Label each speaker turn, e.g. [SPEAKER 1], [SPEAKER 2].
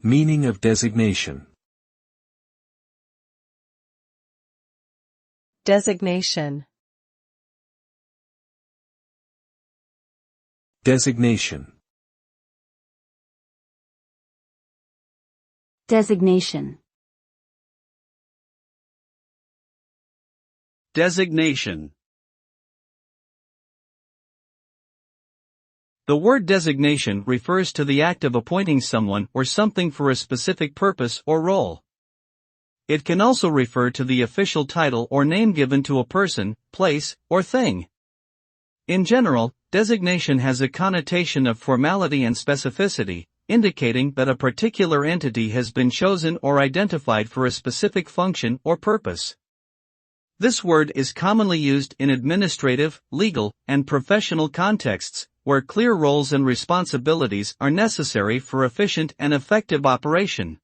[SPEAKER 1] Meaning of designation.
[SPEAKER 2] Designation.
[SPEAKER 1] Designation.
[SPEAKER 3] Designation.
[SPEAKER 4] Designation. The word designation refers to the act of appointing someone or something for a specific purpose or role. It can also refer to the official title or name given to a person, place, or thing. In general, designation has a connotation of formality and specificity, indicating that a particular entity has been chosen or identified for a specific function or purpose. This word is commonly used in administrative, legal, and professional contexts, where clear roles and responsibilities are necessary for efficient and effective operation.